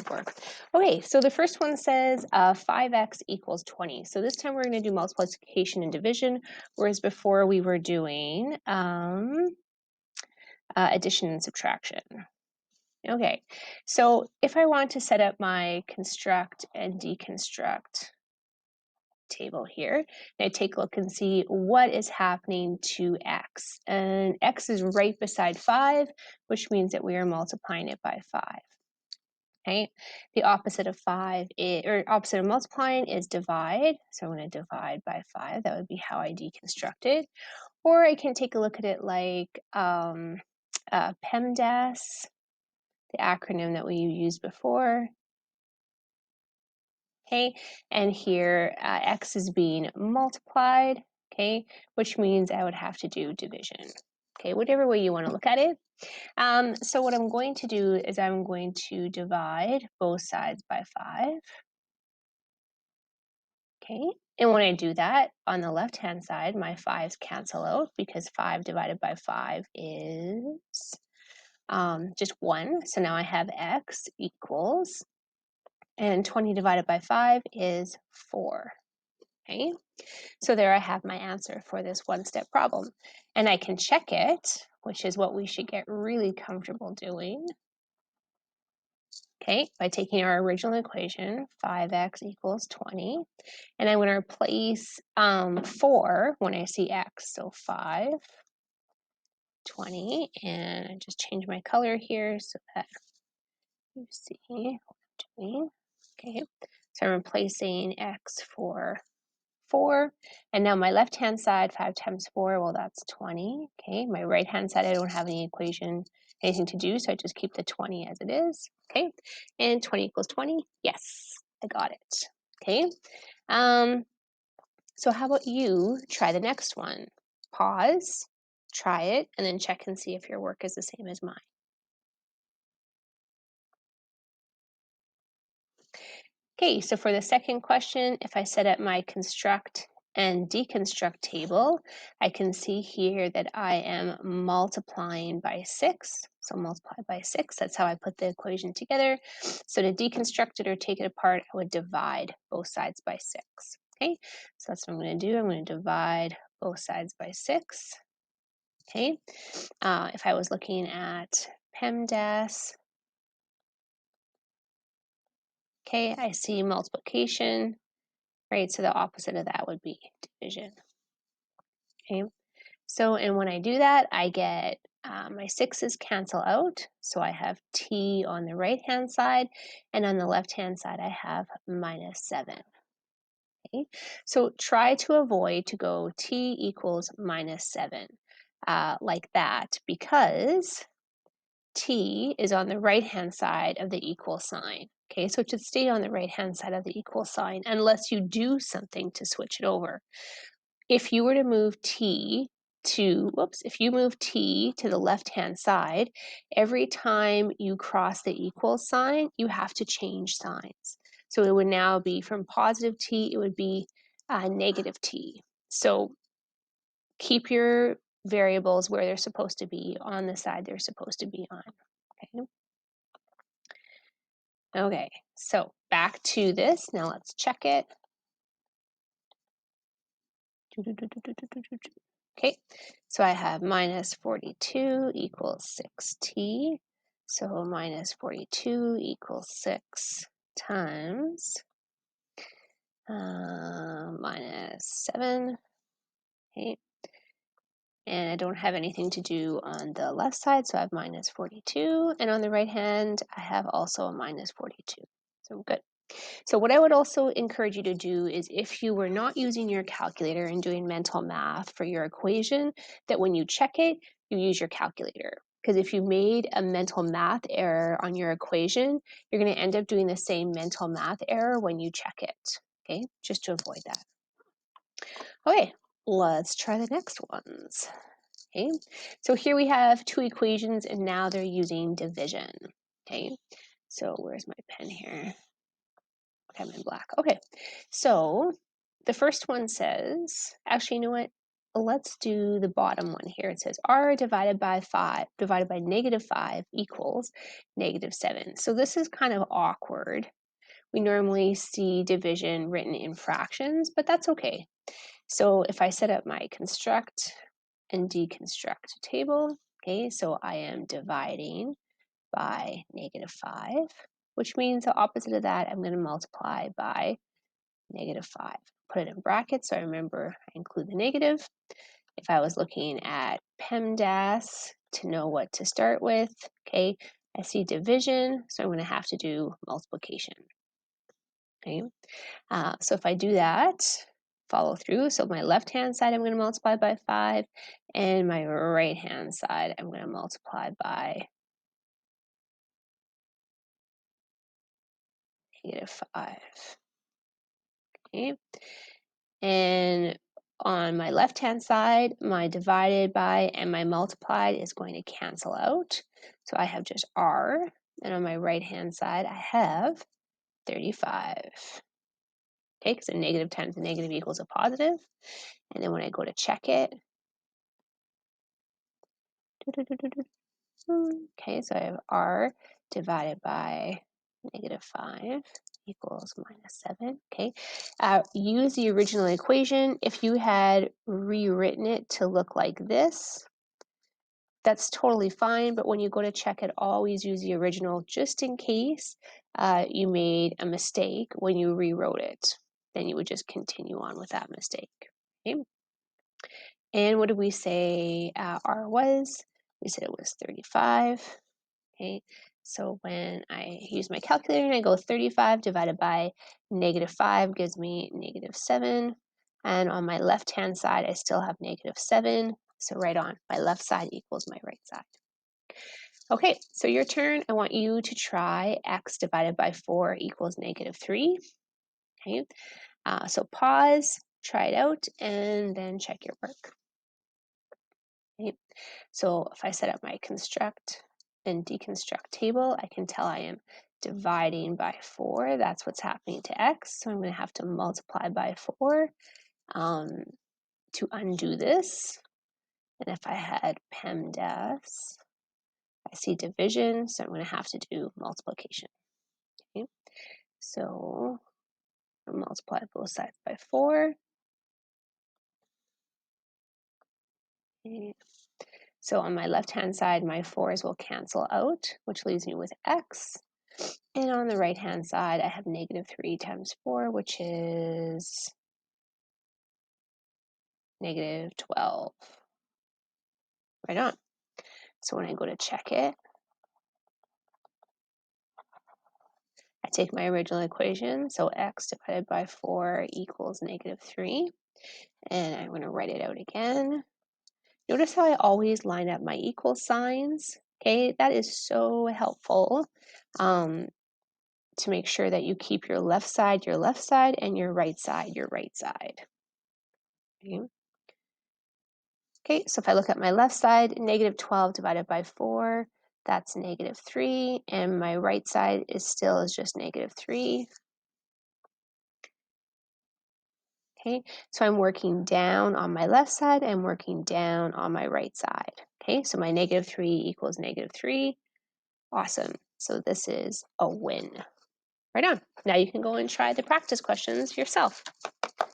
for. Okay, so the first one says 5x equals 20. So this time we're going to do multiplication and division, whereas before we were doing addition and subtraction. Okay, so if I want to set up my construct and deconstruct table here, and I take a look and see what is happening to x. And x is right beside 5, which means that we are multiplying it by 5. Okay, the opposite of 5 is, or opposite of multiplying is divide. So I'm going to divide by 5. That would be how I deconstruct it. Or I can take a look at it like PEMDAS, the acronym that we used before. Okay, and here x is being multiplied, okay, which means I would have to do division. Okay, whatever way you want to look at it. So what I'm going to do is I'm going to divide both sides by 5. Okay, and when I do that, on the left-hand side, my 5's cancel out because 5 divided by 5 is just 1. So now I have x equals, and 20 divided by 5 is 4. Okay, so there I have my answer for this one-step problem. And I can check it, which is what we should get really comfortable doing. Okay, by taking our original equation, 5x equals 20, and I'm going to replace 4 when I see x, so 5, 20, and I just change my color here so that you see what I'm doing. Okay, so I'm replacing x for 4, and now my left-hand side, 5 times 4, well, that's 20. Okay, my right-hand side, I don't have any equation, anything to do, so I just keep the 20 as it is. Okay, and 20 equals 20. Yes, I got it. Okay, so how about you try the next one? Pause, try it, and then check and see if your work is the same as mine. Okay, so for the second question, if I set up my construct and deconstruct table, I can see here that I am multiplying by 6. So multiply by 6, that's how I put the equation together. So to deconstruct it or take it apart, I would divide both sides by 6. Okay, so that's what I'm going to do. I'm going to divide both sides by 6. Okay, if I was looking at PEMDAS, okay, I see multiplication. Right, so the opposite of that would be division. Okay, so and when I do that, I get my 6's cancel out, so I have t on the right-hand side, and on the left-hand side, I have minus 7. Okay, so try to avoid to go t equals minus 7 like that, because t is on the right-hand side of the equal sign. Okay, so it should stay on the right-hand side of the equal sign unless you do something to switch it over. If you were to move t to, if you move t to the left-hand side, every time you cross the equal sign, you have to change signs. So it would now be from positive t, it would be negative t. So keep your variables where they're supposed to be on the side they're supposed to be on. Okay. Okay, so back to this. Now let's check it. Okay, so I have minus 42 equals 6t. So minus 42 equals 6 times minus 7. Okay, and I don't have anything to do on the left side, so I have minus 42. And on the right hand, I have also a minus 42. So good. So what I would also encourage you to do is if you were not using your calculator and doing mental math for your equation, that when you check it, you use your calculator. Because if you made a mental math error on your equation, you're going to end up doing the same mental math error when you check it. Okay, just to avoid that. Okay, let's try the next ones. Okay, so here we have two equations and now they're using division. Okay, so where's my pen here? I'm in black. Okay, so the first one says, actually, you know what? let's do the bottom one here. It says r divided by -5 equals -7. So this is kind of awkward. We normally see division written in fractions, but that's okay. So if I set up my construct and deconstruct table, okay, so I am dividing by -5, which means the opposite of that, I'm going to multiply by -5. Put it in brackets so I remember I include the negative. If I was looking at PEMDAS to know what to start with, okay, I see division, so I'm going to have to do multiplication. Okay, so if I do that, follow through. So my left-hand side, I'm going to multiply by 5, and my right-hand side, I'm going to multiply by -5. Okay, and on my left-hand side, my divided by and my multiplied is going to cancel out. So I have just r, and on my right-hand side, I have 35. Okay, because a negative times a negative equals a positive. And then when I go to check it, okay, so I have r divided by -5 equals -7. Okay, use the original equation. If you had rewritten it to look like this, that's totally fine. But when you go to check it, always use the original just in case you made a mistake when you rewrote it. Then you would just continue on with that mistake. Okay. And what did we say r was? We said it was 35. Okay, so when I use my calculator and I go 35 divided by -5 gives me -7. And on my left-hand side, I still have -7. So right on, my left side equals my right side. Okay, so your turn. I want you to try x divided by 4 equals -3. Okay, so pause, try it out, and then check your work. Okay. So if I set up my construct and deconstruct table, I can tell I am dividing by 4. That's what's happening to x. So I'm going to have to multiply by 4 to undo this. And if I had PEMDAS, I see division, so I'm going to have to do multiplication. Okay. So I'll multiply both sides by 4. Okay. So on my left-hand side, my 4's will cancel out, which leaves me with x. And on the right-hand side, I have -3 times 4, which is -12. Right on. So when I go to check it, I take my original equation, so x divided by 4 equals -3. And I'm going to write it out again. Notice how I always line up my equal signs. Okay, that is so helpful to make sure that you keep your left side, and your right side. Okay. Okay, so if I look at my left side, -12 divided by 4, that's -3, and my right side is just -3. Okay, so I'm working down on my left side, I'm working down on my right side. Okay, so my -3 equals -3. Awesome. So this is a win. Right on. Now you can go and try the practice questions yourself.